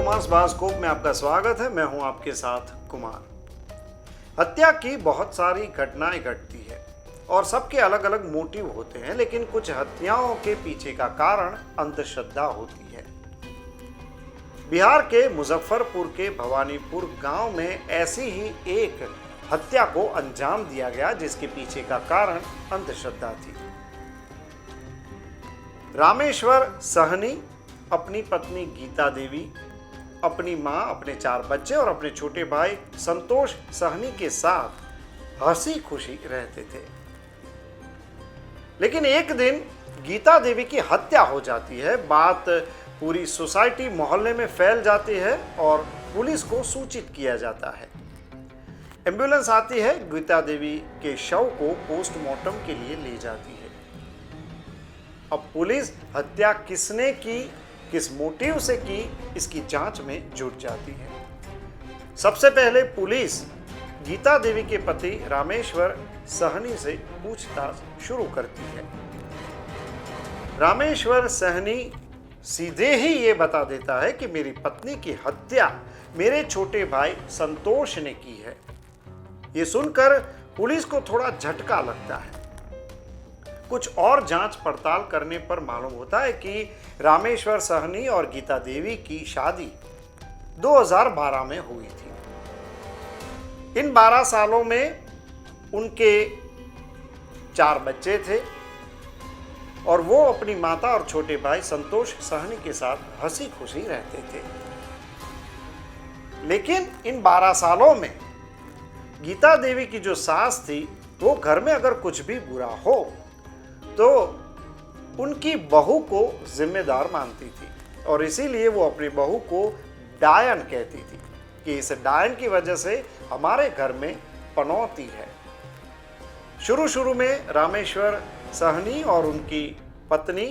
कुमार बास्कोप में आपका स्वागत है। मैं हूं आपके साथ कुमार। हत्या की बहुत सारी घटनाएं घटती है और सबके अलग अलग मोटिव होते हैं, लेकिन कुछ हत्याओं के पीछे का कारण अंधश्रद्धा होती है। बिहार के मुजफ्फरपुर के भवानीपुर गांव में ऐसी ही एक हत्या को अंजाम दिया गया, जिसके पीछे का कारण अंधश्रद्धा थी। रामेश्वर सहनी अपनी पत्नी गीता देवी, अपनी मां, अपने 4 बच्चे और अपने छोटे भाई संतोष सहनी के साथ हंसी खुशी रहते थे। लेकिन एक दिन गीता देवी की हत्या हो जाती है। बात पूरी सोसाइटी मोहल्ले में फैल जाती है और पुलिस को सूचित किया जाता है। एम्बुलेंस आती है, गीता देवी के शव को पोस्टमार्टम के लिए ले जाती है। अब पुलिस हत्या किसने की, किस मोटिव से की, इसकी जांच में जुट जाती है। सबसे पहले पुलिस गीता देवी के पति रामेश्वर सहनी से पूछताछ शुरू करती है। रामेश्वर सहनी सीधे ही ये बता देता है कि मेरी पत्नी की हत्या मेरे छोटे भाई संतोष ने की है। ये सुनकर पुलिस को थोड़ा झटका लगता है। कुछ और जांच पड़ताल करने पर मालूम होता है कि रामेश्वर सहनी और गीता देवी की शादी 2012 में हुई थी। इन 12 सालों में उनके 4 बच्चे थे और वो अपनी माता और छोटे भाई संतोष सहनी के साथ हंसी खुशी रहते थे। लेकिन इन 12 सालों में गीता देवी की जो सास थी, वो घर में अगर कुछ भी बुरा हो तो उनकी बहू को जिम्मेदार मानती थी और इसीलिए वो अपनी बहू को डायन कहती थी कि इस डायन की वजह से हमारे घर में पनौती है। शुरू में रामेश्वर सहनी और उनकी पत्नी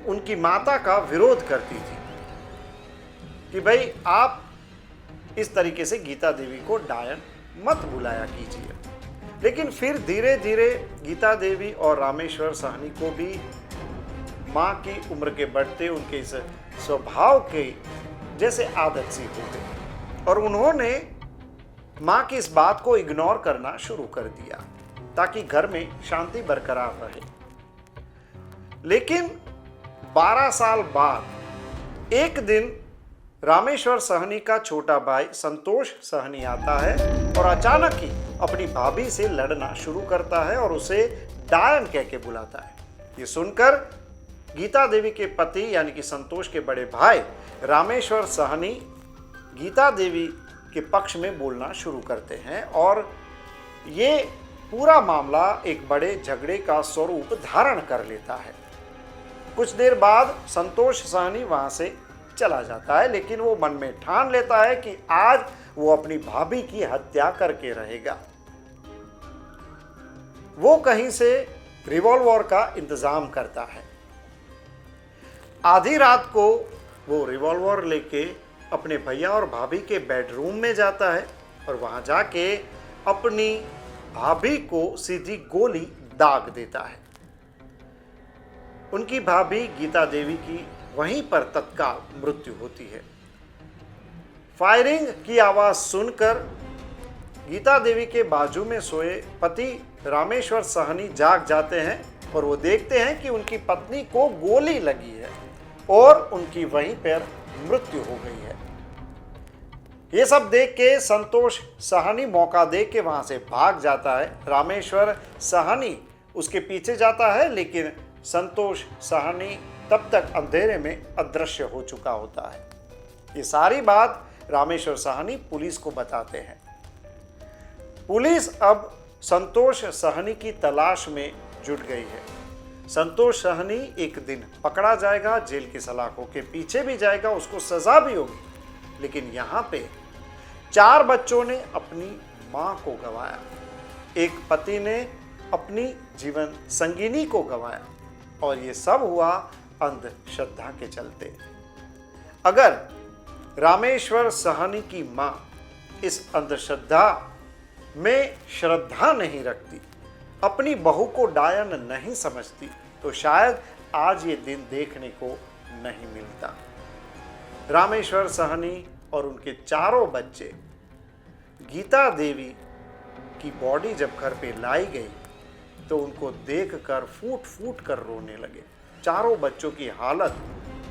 उनकी माता का विरोध करती थी कि भाई आप इस तरीके से गीता देवी को डायन मत बुलाया कीजिए। लेकिन फिर धीरे धीरे गीता देवी और रामेश्वर सहनी को भी माँ की उम्र के बढ़ते उनके इस स्वभाव के जैसे आदत सी हो गई और उन्होंने माँ की इस बात को इग्नोर करना शुरू कर दिया ताकि घर में शांति बरकरार रहे। लेकिन 12 साल बाद एक दिन रामेश्वर सहनी का छोटा भाई संतोष सहनी आता है और अचानक ही अपनी भाभी से लड़ना शुरू करता है और उसे डायन कह के बुलाता है। ये सुनकर गीता देवी के पति यानी कि संतोष के बड़े भाई रामेश्वर सहनी गीता देवी के पक्ष में बोलना शुरू करते हैं और ये पूरा मामला एक बड़े झगड़े का स्वरूप धारण कर लेता है। कुछ देर बाद संतोष सहनी वहां से चला जाता है, लेकिन वो मन में ठान लेता है कि आज वो अपनी भाभी की हत्या करके रहेगा। वो कहीं से रिवॉल्वर का इंतजाम करता है। आधी रात को वो रिवॉल्वर लेके अपने भैया और भाभी के बेडरूम में जाता है और वहां जाके अपनी भाभी को सीधी गोली दाग देता है। उनकी भाभी गीता देवी की वहीं पर तत्काल मृत्यु होती है। फायरिंग की आवाज सुनकर गीता देवी के बाजू में सोए पति रामेश्वर सहनी जाग जाते हैं और वो देखते हैं कि उनकी पत्नी को गोली लगी है और उनकी वहीं पर मृत्यु हो गई है। ये सब देख के संतोष सहनी मौका देख के वहां से भाग जाता है। रामेश्वर सहनी उसके पीछे जाता है, लेकिन संतोष सहनी तब तक अंधेरे में अदृश्य हो चुका होता है। ये सारी बात रामेश्वर सहनी पुलिस को बताते हैं। पुलिस अब संतोष सहनी की तलाश में जुट गई है। संतोष सहनी एक दिन पकड़ा जाएगा, जेल की सलाखों के पीछे भी जाएगा, उसको सजा भी होगी। लेकिन यहाँ पे 4 बच्चों ने अपनी माँ को गंवाया, एक पति ने अपनी जीवन संगिनी को गंवाया और ये सब हुआ अंधश्रद्धा के चलते। अगर रामेश्वर सहनी की मां इस अंधश्रद्धा में श्रद्धा नहीं रखती, अपनी बहू को डायन नहीं समझती, तो शायद आज ये दिन देखने को नहीं मिलता। रामेश्वर सहनी और उनके चारों बच्चे गीता देवी की बॉडी जब घर पे लाई गई तो उनको देखकर फूट फूट कर रोने लगे। चारों बच्चों की हालत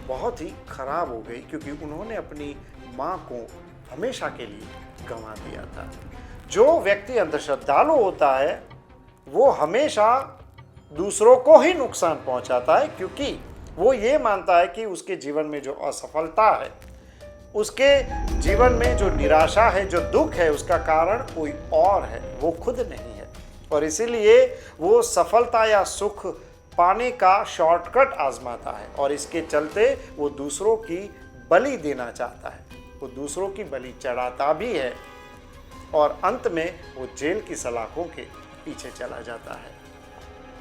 बहुत ही खराब हो गई क्योंकि उन्होंने अपनी माँ को हमेशा के लिए गंवा दिया था। जो व्यक्ति अंधश्रद्धालु होता है वो हमेशा दूसरों को ही नुकसान पहुंचाता है, क्योंकि वो ये मानता है कि उसके जीवन में जो असफलता है, उसके जीवन में जो निराशा है, जो दुख है, उसका कारण कोई और है, वो खुद नहीं है। और इसीलिए वो सफलता या सुख पाने का शॉर्टकट आजमाता है और इसके चलते वो दूसरों की बलि देना चाहता है, वो दूसरों की बलि चढ़ाता भी है और अंत में वो जेल की सलाखों के पीछे चला जाता है।